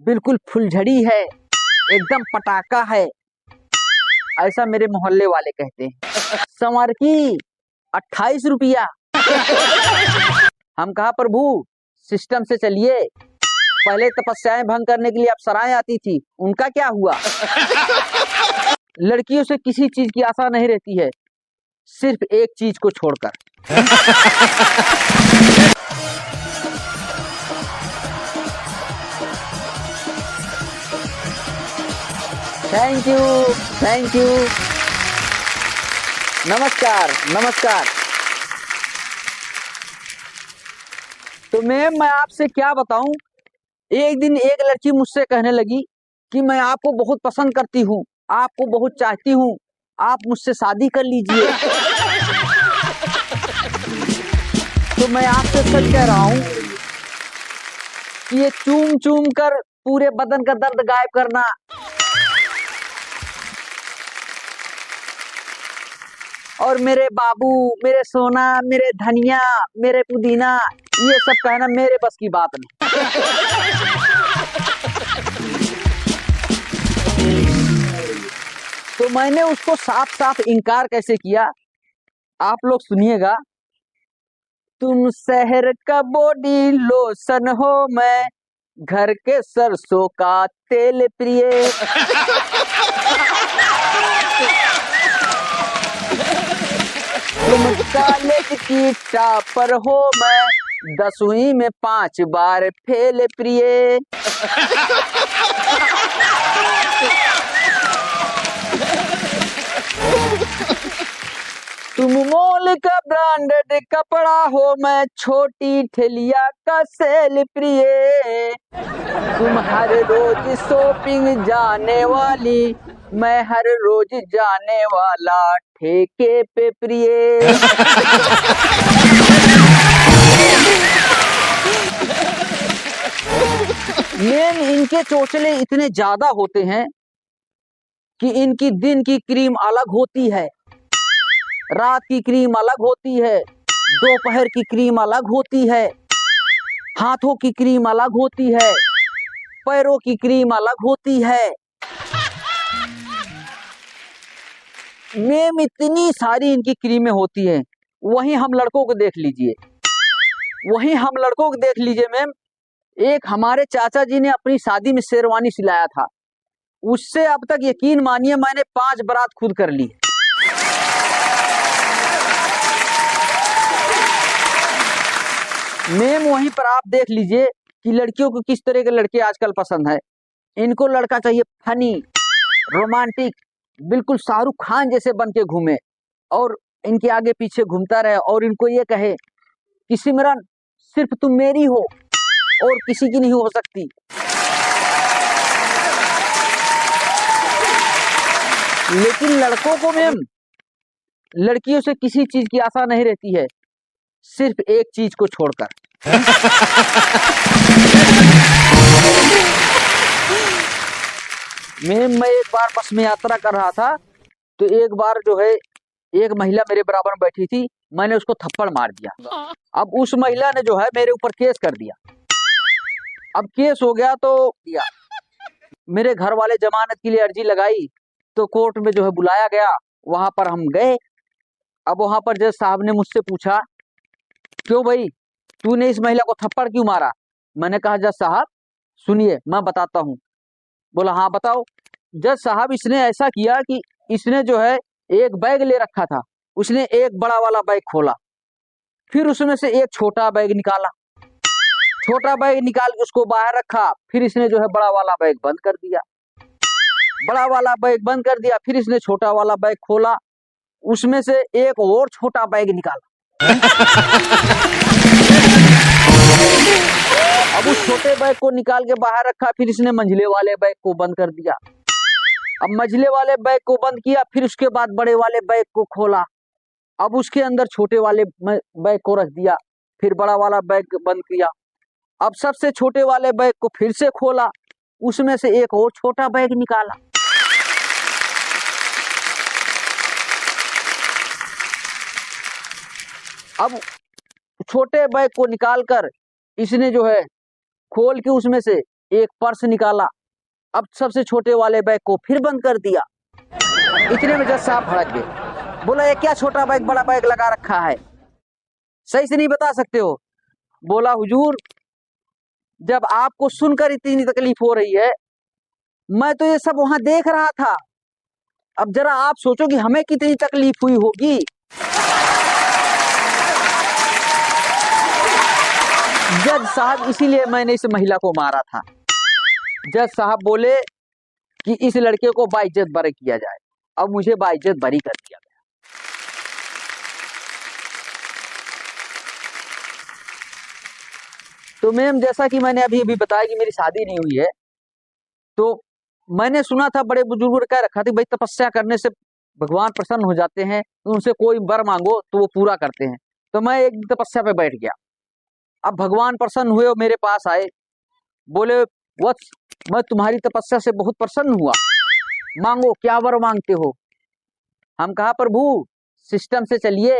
बिल्कुल फुलझड़ी है, एकदम पटाखा है, ऐसा मेरे मोहल्ले वाले कहते हैं। संवर की 28 रुपया। हम कहा प्रभु सिस्टम से चलिए, पहले तपस्याएं भंग करने के लिए अप्सराएं आती थी, उनका क्या हुआ? लड़कियों से किसी चीज की आशा नहीं रहती है, सिर्फ एक चीज को छोड़कर। थैंक यू, थैंक यू, नमस्कार नमस्कार। तो मैम मैं आपसे क्या बताऊं, एक दिन एक लड़की मुझसे कहने लगी कि मैं आपको बहुत पसंद करती हूँ, आपको बहुत चाहती हूँ, आप मुझसे शादी कर लीजिए। तो मैं आपसे सच कह रहा हूँ कि ये चूम चूम कर पूरे बदन का दर्द गायब करना और मेरे बाबू, मेरे सोना, मेरे धनिया, मेरे पुदीना, ये सब कहना मेरे बस की बात नहीं। तो मैंने उसको साफ साफ इनकार कैसे किया, आप लोग सुनिएगा। तुम शहर का बॉडी लोशन हो, मैं घर के सरसों का तेल प्रिय। तुम कॉलेज की टॉपर हो, मैं 10वीं में 5 बार फेल प्रिय। तुम मॉल का ब्रांडेड कपड़ा हो, मैं छोटी ठेलिया का सेल प्रिय। तुम हर रोज शॉपिंग जाने वाली, मैं हर रोज जाने वाला ठेके पे प्रिय। मैम इनके चोचले इतने ज्यादा होते हैं कि इनकी दिन की क्रीम अलग होती है, रात की क्रीम अलग होती है, दोपहर की क्रीम अलग होती है, हाथों की क्रीम अलग होती है, पैरों की क्रीम अलग होती है। मैम इतनी सारी इनकी क्रीमें होती हैं। वहीं हम लड़कों को देख लीजिए, वहीं हम लड़कों को देख लीजिए मैम, एक हमारे चाचा जी ने अपनी शादी में शेरवानी सिलाया था, उससे अब तक यकीन मानिए मैंने 5 बारात खुद कर ली। मैम वहीं पर आप देख लीजिए कि लड़कियों को किस तरह के लड़के आजकल पसंद है। इनको लड़का चाहिए फनी, रोमांटिक, बिल्कुल शाहरुख खान जैसे बन के घूमे और इनके आगे पीछे घूमता रहे और इनको ये कहे कि सिमरन सिर्फ तुम मेरी हो और किसी की नहीं हो सकती। लेकिन लड़कों को मैम लड़कियों से किसी चीज की आशा नहीं रहती है, सिर्फ एक चीज को छोड़कर। मैं एक बार बस में यात्रा कर रहा था, तो एक बार जो है एक महिला मेरे बराबर में बैठी थी, मैंने उसको थप्पड़ मार दिया। अब उस महिला ने जो है मेरे ऊपर केस कर दिया। अब केस हो गया तो मेरे घर वाले जमानत के लिए अर्जी लगाई, तो कोर्ट में जो है बुलाया गया, वहां पर हम गए। अब वहां पर जज साहब ने मुझसे पूछा, क्यों भाई तूने इस महिला को थप्पड़ क्यों मारा? मैंने कहा जज साहब सुनिए मैं बताता हूँ। बोला हाँ बताओ। जज साहब इसने ऐसा किया कि इसने जो है एक बैग ले रखा था, उसने एक बड़ा वाला बैग खोला, फिर उसमें से एक छोटा बैग निकाला, छोटा बैग निकाल के उसको बाहर रखा, फिर इसने जो है बड़ा वाला बैग बंद कर दिया, बड़ा वाला बैग बंद कर दिया, फिर इसने छोटा वाला बैग खोला, उसमें से एक और छोटा बैग निकाला। अब उस छोटे बैग को निकाल के बाहर रखा, फिर इसने मंझले वाले बैग को बंद कर दिया। अब मंझले वाले बैग को बंद किया, फिर उसके बाद बड़े वाले बैग को खोला, अब उसके अंदर छोटे वाले बैग को रख दिया, फिर बड़ा वाला बैग बंद किया। अब सबसे छोटे वाले बैग को फिर से खोला, उसमें से एक और छोटा बैग निकाला। अब छोटे बैग को निकालकर इसने जो है खोल के उसमें से एक पर्स निकाला, अब सबसे छोटे वाले बैग को फिर बंद कर दिया। इतने में जज साहब भड़क गए, बोला ये क्या छोटा बैग बड़ा बैग लगा रखा है, सही से नहीं बता सकते हो? बोला हुजूर, जब आपको सुनकर इतनी तकलीफ हो रही है, मैं तो ये सब वहां देख रहा था, अब जरा आप सोचो कि हमें कितनी तकलीफ हुई होगी। जज साहब, इसीलिए मैंने इस महिला को मारा था। जज साहब बोले कि इस लड़के को बाइज्जत बरी किया जाए। अब मुझे बाइज्जत बरी कर दिया गया। तो मैम, जैसा कि मैंने अभी अभी बताया कि मेरी शादी नहीं हुई है, तो मैंने सुना था बड़े बुजुर्गों ने कह रखा था भाई तपस्या करने से भगवान प्रसन्न हो जाते हैं, तो उनसे कोई वर मांगो तो वो पूरा करते हैं। तो मैं एक दिन तपस्या पे बैठ गया। अब भगवान प्रसन्न हुए और मेरे पास आए, बोले वत्स, मैं तुम्हारी तपस्या से बहुत प्रसन्न हुआ, मांगो क्या वर मांगते हो। हम कहा प्रभु सिस्टम से चलिए,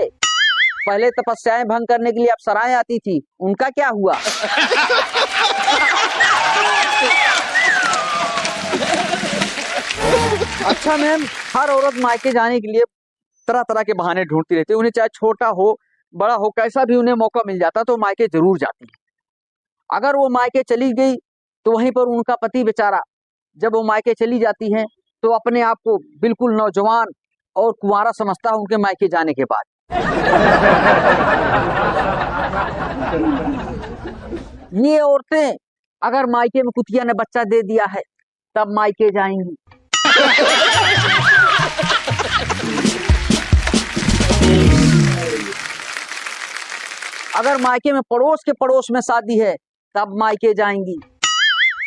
पहले तपस्याएं भंग करने के लिए अप्सराएं आती थी, उनका क्या हुआ? अच्छा मैम, हर औरत मायके जाने के लिए तरह तरह के बहाने ढूंढती रहती है, उन्हें चाहे छोटा हो बड़ा हो कैसा भी उन्हें मौका मिल जाता तो मायके जरूर जाती है। अगर वो मायके चली गई तो वहीं पर उनका पति बेचारा, जब वो मायके चली जाती है तो अपने आप को बिल्कुल नौजवान और कुंवारा समझता है उनके मायके जाने के बाद। ये औरतें अगर मायके में कुतिया ने बच्चा दे दिया है तब मायके जाएंगी। अगर मायके में पड़ोस में शादी है तब मायके जाएंगी।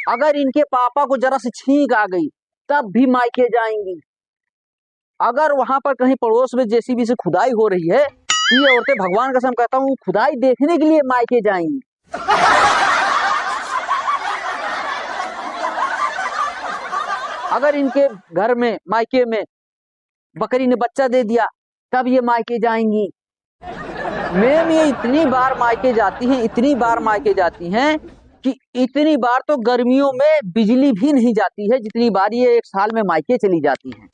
अगर इनके पापा को जरा सी छींक आ गई तब भी मायके जाएंगी। अगर वहां पर कहीं पड़ोस में जेसीबी से खुदाई हो रही है, ये औरतें भगवान कसम कहता हूँ खुदाई देखने के लिए मायके जाएंगी। अगर इनके घर में मायके में बकरी ने बच्चा दे दिया तब ये मायके जाएंगी। मैम, ये इतनी बार मायके जाती हैं, इतनी बार मायके जाती हैं कि इतनी बार तो गर्मियों में बिजली भी नहीं जाती है जितनी बार ये एक साल में मायके चली जाती हैं।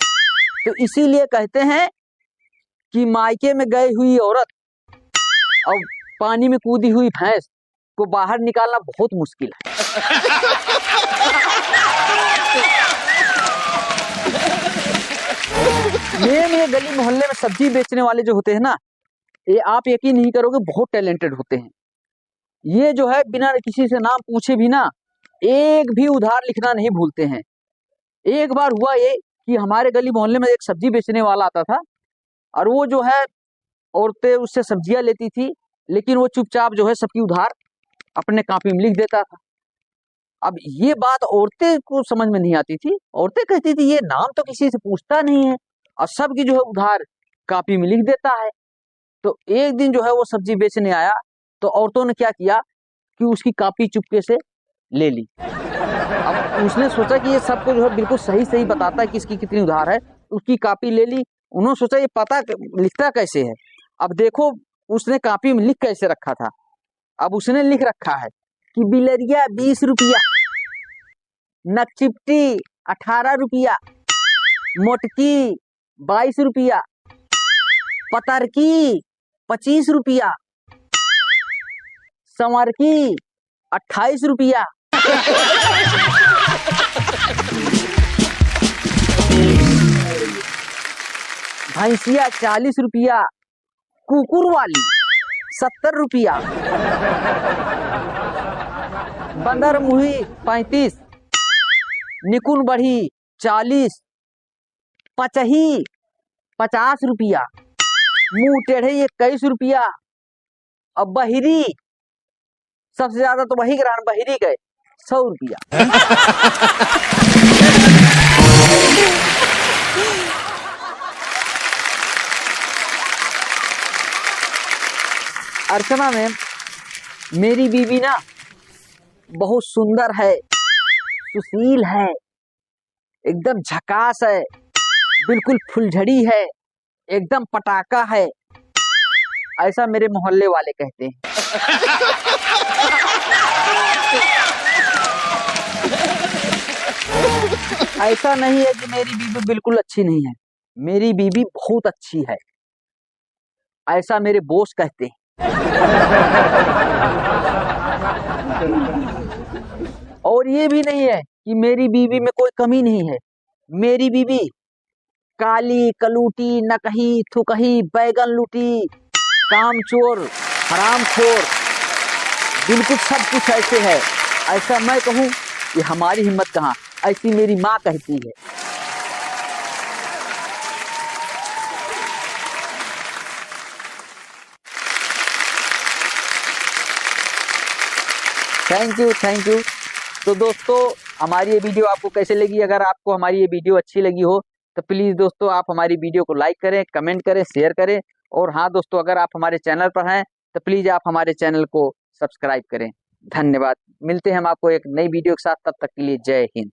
तो इसीलिए कहते हैं कि मायके में गई हुई औरत और पानी में कूदी हुई भैंस को बाहर निकालना बहुत मुश्किल है। मैम, ये गली मोहल्ले में सब्जी बेचने वाले जो होते हैं ना, ये आप यकीन नहीं करोगे बहुत टैलेंटेड होते हैं। ये जो है बिना किसी से नाम पूछे भी ना एक भी उधार लिखना नहीं भूलते हैं। एक बार हुआ ये कि हमारे गली मोहल्ले में एक सब्जी बेचने वाला आता था और वो जो है औरतें उससे सब्जियां लेती थी, लेकिन वो चुपचाप जो है सबकी उधार अपने कॉपी में लिख देता था। अब ये बात औरतें को समझ में नहीं आती थी। औरतें कहती थी ये नाम तो किसी से पूछता नहीं है और सबकी जो है उधार कॉपी में लिख देता है। तो एक दिन जो है वो सब्जी बेचने आया तो औरतों ने क्या किया कि उसकी कॉपी चुपके से ले ली। अब उसने सोचा कि ये सबको जो है बिल्कुल सही सही बताता है कि इसकी कितनी उधार है, उसकी कॉपी ले ली। उन्होंने सोचा ये पता लिखता कैसे है। अब देखो उसने कॉपी में लिख कैसे रखा था। अब उसने लिख रखा है कि बिलरिया 20 रुपया, नकचिपटी 18 रुपया, मोटकी 22 रुपया, पतरकी 25 रुपया, संवरकी 28 रुपया। भैंसिया 40 रुपया, कुकुर वाली 70 रुपया, बंदर मुही 35, निकुन बढ़ी 40, पचही 50 रुपया, मुंह टेढ़े 21 रुपया और बहिरी सबसे ज्यादा तो वही ग्रहण बहिरी गए 100 रुपया। अर्चना मैम, मेरी बीवी ना बहुत सुंदर है, सुशील है, एकदम झकास है, बिल्कुल फुलझड़ी है, एकदम पटाखा है, ऐसा मेरे मोहल्ले वाले कहते हैं। ऐसा नहीं है कि मेरी बीवी बिल्कुल अच्छी नहीं है, मेरी बीवी बहुत अच्छी है, ऐसा मेरे बॉस कहते हैं। और ये भी नहीं है कि मेरी बीवी में कोई कमी नहीं है, मेरी बीवी काली कलूटी नकही थुकही बैगन लूटी कामचोर हरामखोर बिल्कुल सब कुछ ऐसे है। ऐसा मैं कहूँ कि हमारी हिम्मत कहाँ, ऐसी मेरी माँ कहती है। Thank you. तो दोस्तों हमारी ये वीडियो आपको कैसे लगी? अगर आपको हमारी ये वीडियो अच्छी लगी हो तो प्लीज़ दोस्तों आप हमारी वीडियो को लाइक करें, कमेंट करें, शेयर करें। और हाँ दोस्तों, अगर आप हमारे चैनल पर हैं तो प्लीज़ आप हमारे चैनल को सब्सक्राइब करें। धन्यवाद। मिलते हैं हम आपको एक नई वीडियो के साथ, तब तक के लिए जय हिंद।